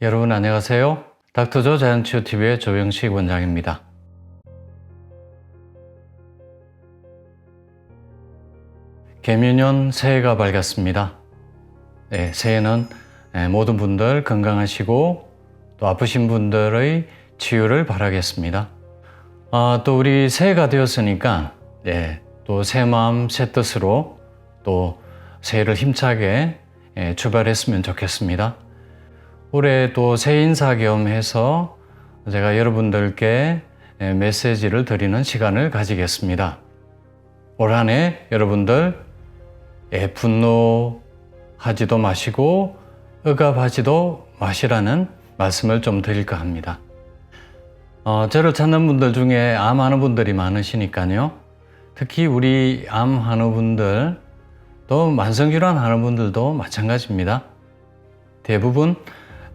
여러분 안녕하세요. 닥터조 자연치유TV의 조영식 원장입니다. 개묘년 새해가 밝았습니다. 새해는 모든 분들 건강하시고 또 아프신 분들의 치유를 바라겠습니다. 또 우리 새해가 되었으니까 또 새 마음 새 뜻으로 또 새해를 힘차게 출발했으면 좋겠습니다. 올해 또 새해 인사 겸 해서 제가 여러분들께 메시지를 드리는 시간을 가지겠습니다. 올 한 해 여러분들 분노하지도 마시고 억압하지도 마시라는 말씀을 좀 드릴까 합니다. 저를 찾는 분들 중에 암하는 분들이 많으시니까요. 특히 우리 암하는 분들 또 만성질환 하는 분들도 마찬가지입니다. 대부분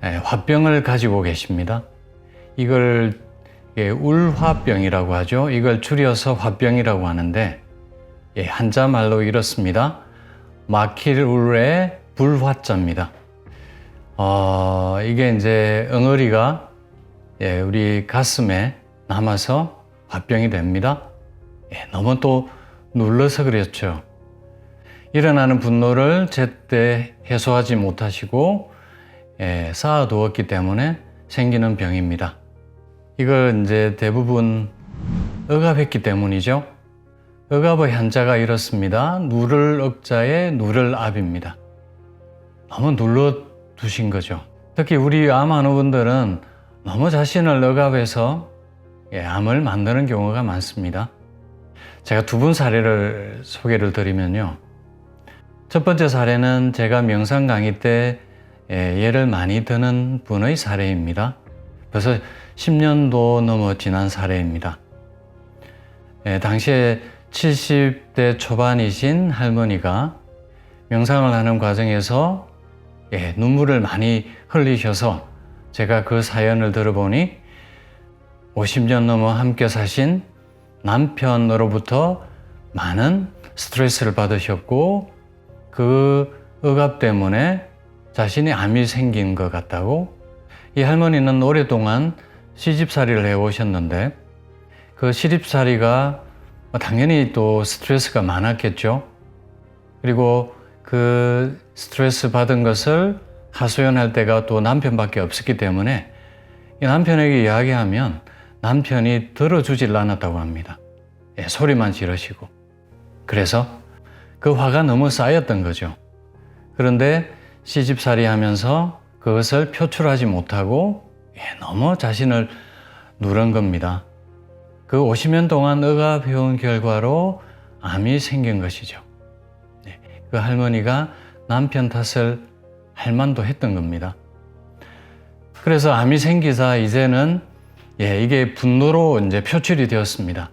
화병을 가지고 계십니다. 이걸 울화병이라고 하죠. 이걸 줄여서 화병이라고 하는데 한자말로 이렇습니다. 막힐 울에 불화자입니다. 이게 이제 엉어리가 우리 가슴에 남아서 화병이 됩니다. 너무 또 눌러서 그랬죠. 일어나는 분노를 제때 해소하지 못하시고 쌓아두었기 때문에 생기는 병입니다. 이걸 이제 대부분 억압했기 때문이죠. 억압의 한자가 이렇습니다. 누를 억자에 누를 압입니다. 너무 눌러두신 거죠. 특히 우리 암하는 분들은 너무 자신을 억압해서 암을 만드는 경우가 많습니다. 제가 두 분 사례를 소개를 드리면요. 첫 번째 사례는 제가 명상 강의 때 예를 많이 드는 분의 사례입니다. 벌써 10년도 넘어 지난 사례입니다. 당시에 70대 초반이신 할머니가 명상을 하는 과정에서 눈물을 많이 흘리셔서 제가 그 사연을 들어보니 50년 넘어 함께 사신 남편으로부터 많은 스트레스를 받으셨고 그 억압 때문에 자신이 암이 생긴 것 같다고. 이 할머니는 오랫동안 시집살이를 해오셨는데 그 시집살이가 당연히 또 스트레스가 많았겠죠. 그리고 그 스트레스 받은 것을 하소연할 때가 또 남편밖에 없었기 때문에 이 남편에게 이야기하면 남편이 들어주질 않았다고 합니다. 소리만 지르시고. 그래서 그 화가 너무 쌓였던 거죠. 그런데 시집살이 하면서 그것을 표출하지 못하고 너무 자신을 누른 겁니다. 그 50년 동안 억압해온 결과로 암이 생긴 것이죠. 그 할머니가 남편 탓을 할 만도 했던 겁니다. 그래서 암이 생기자 이제는 이게 분노로 이제 표출이 되었습니다.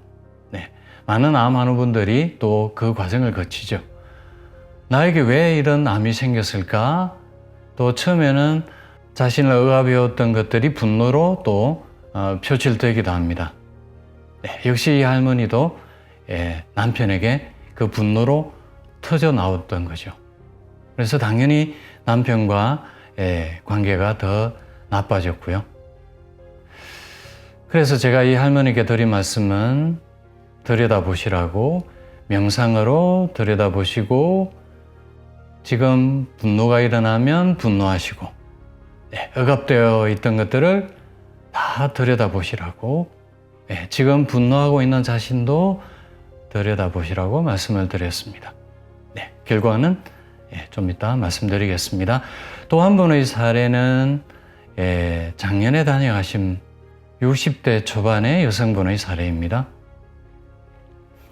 많은 암하는 분들이 또 그 과정을 거치죠. 나에게 왜 이런 암이 생겼을까? 또 처음에는 자신을 억압해왔던 것들이 분노로 또 표출되기도 합니다. 역시 이 할머니도 남편에게 그 분노로 터져 나왔던 거죠. 그래서 당연히 남편과 관계가 더 나빠졌고요. 그래서 제가 이 할머니께 드린 말씀은 들여다보시라고, 명상으로 들여다보시고 지금 분노가 일어나면 분노하시고 억압되어 있던 것들을 다 들여다보시라고, 지금 분노하고 있는 자신도 들여다보시라고 말씀을 드렸습니다. 결과는 좀 이따 말씀드리겠습니다. 또 한 분의 사례는 작년에 다녀가신 60대 초반의 여성분의 사례입니다.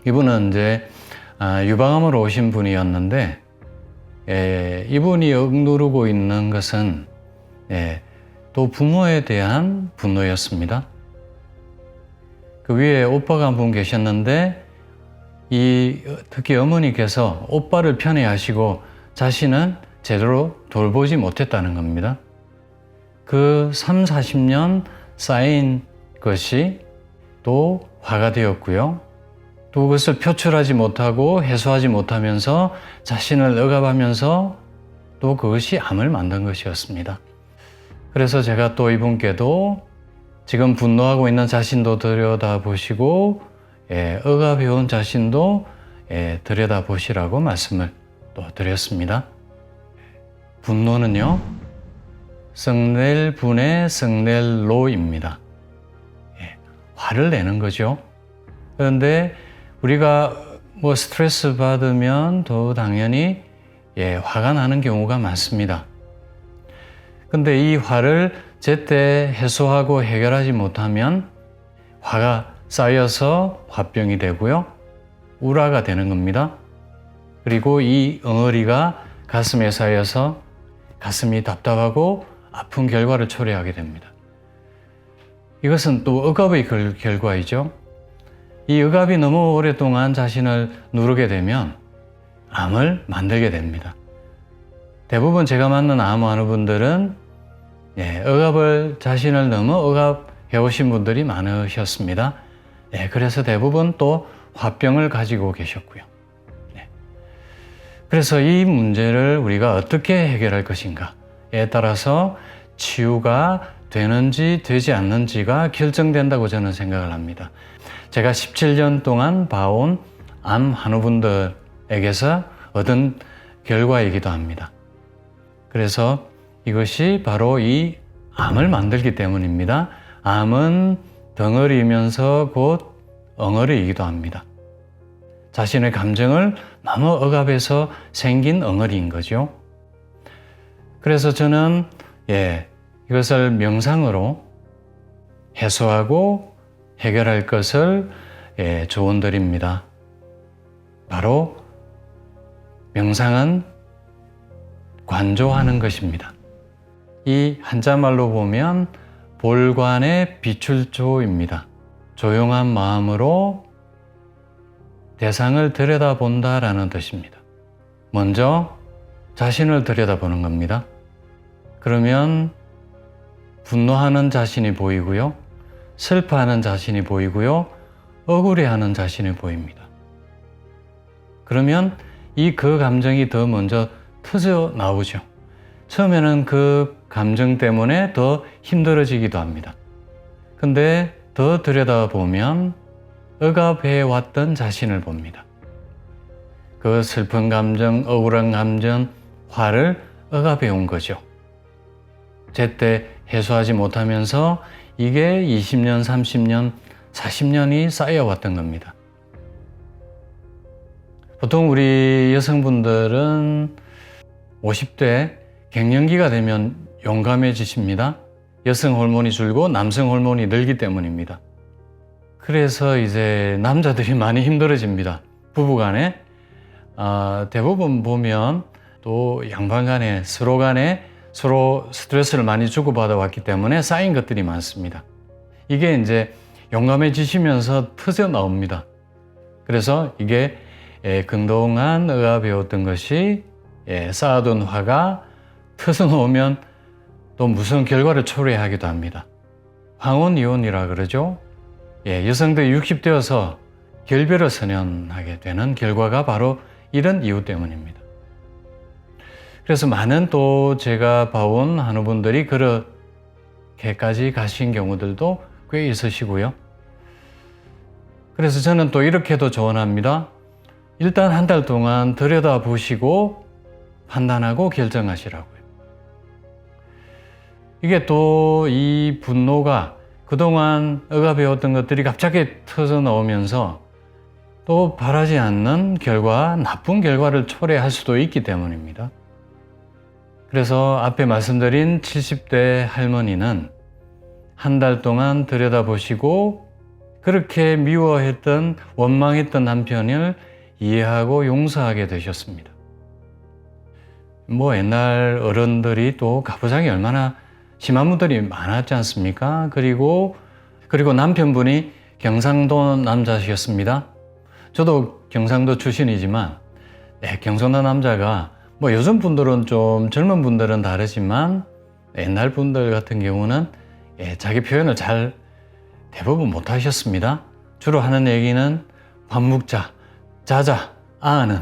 이분은 이제 유방암으로 오신 분이었는데 이분이 억누르고 있는 것은 또 부모에 대한 분노였습니다. 그 위에 오빠가 한 분 계셨는데 특히 어머니께서 오빠를 편애하시고 자신은 제대로 돌보지 못했다는 겁니다. 그 30-40년 쌓인 것이 또 화가 되었고요. 또 그것을 표출하지 못하고 해소하지 못하면서 자신을 억압하면서 또 그것이 암을 만든 것이었습니다. 그래서 제가 또 이분께도 지금 분노하고 있는 자신도 들여다보시고 억압해온 자신도 들여다보시라고 말씀을 또 드렸습니다. 분노는요, 썩낼 분의 썩낼로입니다. 화를 내는 거죠. 그런데 우리가 뭐 스트레스 받으면 또 당연히 화가 나는 경우가 많습니다. 근데 이 화를 제때 해소하고 해결하지 못하면 화가 쌓여서 화병이 되고요, 우라가 되는 겁니다. 그리고 이 엉어리가 가슴에 쌓여서 가슴이 답답하고 아픈 결과를 초래하게 됩니다. 이것은 또 억압의 결과이죠. 이 억압이 너무 오랫동안 자신을 누르게 되면 암을 만들게 됩니다. 대부분 제가 만난 암 환우분들은 자신을 너무 억압해 오신 분들이 많으셨습니다. 그래서 대부분 또 화병을 가지고 계셨고요. 그래서 이 문제를 우리가 어떻게 해결할 것인가에 따라서 치유가 되는지 되지 않는지가 결정된다고 저는 생각을 합니다. 제가 17년 동안 봐온 암 환우분들에게서 얻은 결과이기도 합니다. 그래서 이것이 바로 이 암을 만들기 때문입니다. 암은 덩어리이면서 곧 엉어리이기도 합니다. 자신의 감정을 너무 억압해서 생긴 엉어리인 거죠. 그래서 저는 이것을 명상으로 해소하고 해결할 것을 조언드립니다. 바로 명상은 관조하는 것입니다. 이 한자말로 보면 볼관의 비출조입니다. 조용한 마음으로 대상을 들여다본다라는 뜻입니다. 먼저 자신을 들여다보는 겁니다. 그러면 분노하는 자신이 보이고요, 슬퍼하는 자신이 보이고요, 억울해하는 자신이 보입니다. 그러면 그 감정이 더 먼저 터져 나오죠. 처음에는 그 감정 때문에 더 힘들어지기도 합니다. 근데 더 들여다보면 억압해 왔던 자신을 봅니다. 그 슬픈 감정, 억울한 감정, 화를 억압해 온 거죠. 제때 해소하지 못하면서 이게 20년, 30년, 40년이 쌓여왔던 겁니다. 보통 우리 여성분들은 50대 갱년기가 되면 용감해지십니다. 여성 호르몬이 줄고 남성 호르몬이 늘기 때문입니다. 그래서 이제 남자들이 많이 힘들어집니다. 부부간에 대부분 보면 또 양반간에 서로 스트레스를 많이 주고받아 왔기 때문에 쌓인 것들이 많습니다. 이게 이제 용감해지시면서 터져 나옵니다. 그래서 이게 그동안 억압해왔던 것이 쌓아둔 화가 터져 나오면 또 무서운 결과를 초래하기도 합니다. 황혼이혼이라 그러죠. 여성들이 60되어서 결별을 선언하게 되는 결과가 바로 이런 이유 때문입니다. 그래서 많은 또 제가 봐온 환우분들이 그렇게까지 가신 경우들도 꽤 있으시고요. 그래서 저는 또 이렇게도 조언합니다. 일단 한 달 동안 들여다보시고 판단하고 결정하시라고요. 이게 또 이 분노가 그동안 억압해왔던 것들이 갑자기 터져 나오면서 또 바라지 않는 결과, 나쁜 결과를 초래할 수도 있기 때문입니다. 그래서 앞에 말씀드린 70대 할머니는 한 달 동안 들여다보시고 그렇게 미워했던, 원망했던 남편을 이해하고 용서하게 되셨습니다. 옛날 어른들이 또 가부장이 얼마나 심한 분들이 많았지 않습니까? 그리고 남편분이 경상도 남자셨습니다. 저도 경상도 출신이지만 경상도 남자가 요즘 분들은 좀 젊은 분들은 다르지만 옛날 분들 같은 경우는 자기 표현을 잘 대부분 못 하셨습니다. 주로 하는 얘기는 밥 먹자, 자자, 아는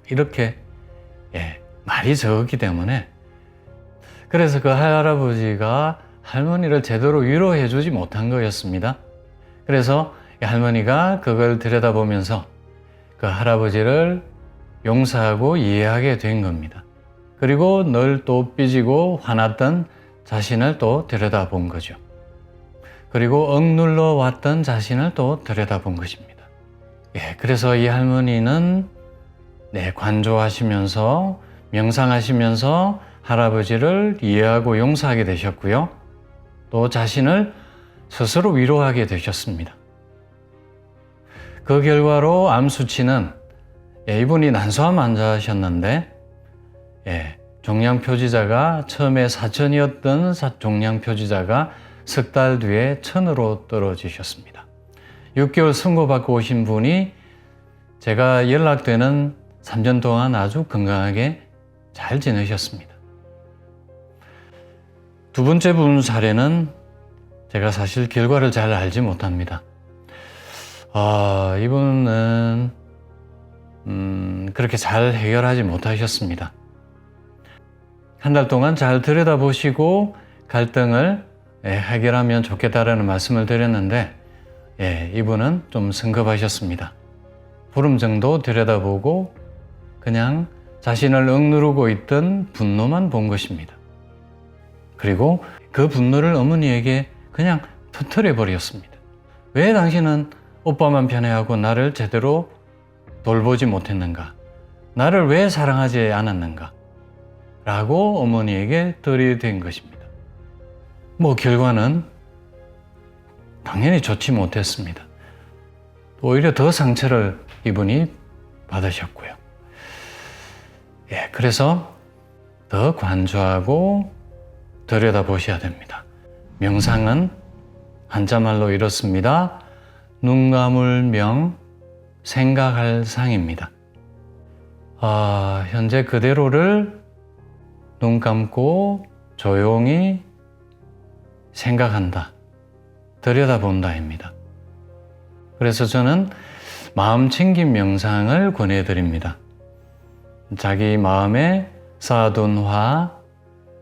이렇게 말이 적었기 때문에 그래서 그 할아버지가 할머니를 제대로 위로해 주지 못한 거였습니다. 그래서 이 할머니가 그걸 들여다보면서 그 할아버지를 용서하고 이해하게 된 겁니다. 그리고 늘 또 삐지고 화났던 자신을 또 들여다본 거죠. 그리고 억눌러 왔던 자신을 또 들여다본 것입니다. 그래서 이 할머니는 관조하시면서 명상하시면서 할아버지를 이해하고 용서하게 되셨고요. 또 자신을 스스로 위로하게 되셨습니다. 그 결과로 암 수치는 이분이 난소암 환자셨는데 종양 표지자가 처음에 4천이었던 종양 표지자가 석 달 뒤에 1000으로 떨어지셨습니다. 6개월 선고받고 오신 분이 제가 연락되는 3년 동안 아주 건강하게 잘 지내셨습니다. 두 번째 분 사례는 제가 사실 결과를 잘 알지 못합니다. 이분은 그렇게 잘 해결하지 못하셨습니다. 한 달 동안 잘 들여다보시고 갈등을 해결하면 좋겠다라는 말씀을 드렸는데 이분은 좀 성급하셨습니다. 보름 정도 들여다보고 그냥 자신을 억누르고 있던 분노만 본 것입니다. 그리고 그 분노를 어머니에게 그냥 터뜨려 버렸습니다. 왜 당신은 오빠만 편애하고 나를 제대로 돌보지 못했는가? 나를 왜 사랑하지 않았는가? 라고 어머니에게 들이댄 것입니다. 결과는 당연히 좋지 못했습니다. 오히려 더 상처를 이분이 받으셨고요. 그래서 더 관조하고 들여다보셔야 됩니다. 명상은 한자말로 이렇습니다. 눈 감을 명, 생각할 상입니다. 현재 그대로를 눈 감고 조용히 생각한다, 들여다본다입니다. 그래서 저는 마음 챙김 명상을 권해드립니다. 자기 마음에 쌓아둔 화,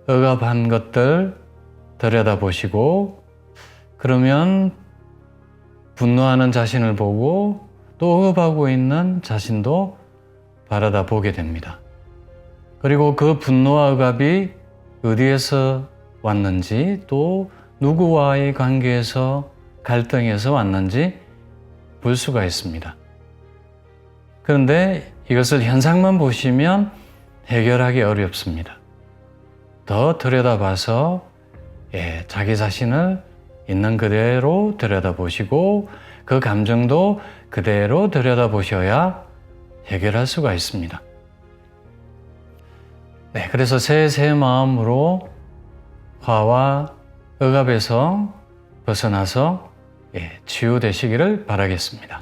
억압한 것들 들여다보시고 그러면 분노하는 자신을 보고 또 억압하고 있는 자신도 바라다 보게 됩니다. 그리고 그 분노와 억압이 어디에서 왔는지 또 누구와의 관계에서 갈등에서 왔는지 볼 수가 있습니다. 그런데 이것을 현상만 보시면 해결하기 어렵습니다. 더 들여다봐서 자기 자신을 있는 그대로 들여다보시고 그 감정도 그대로 들여다보셔야 해결할 수가 있습니다. 그래서 새 마음으로 화와 억압에서 벗어나서 치유되시기를 바라겠습니다.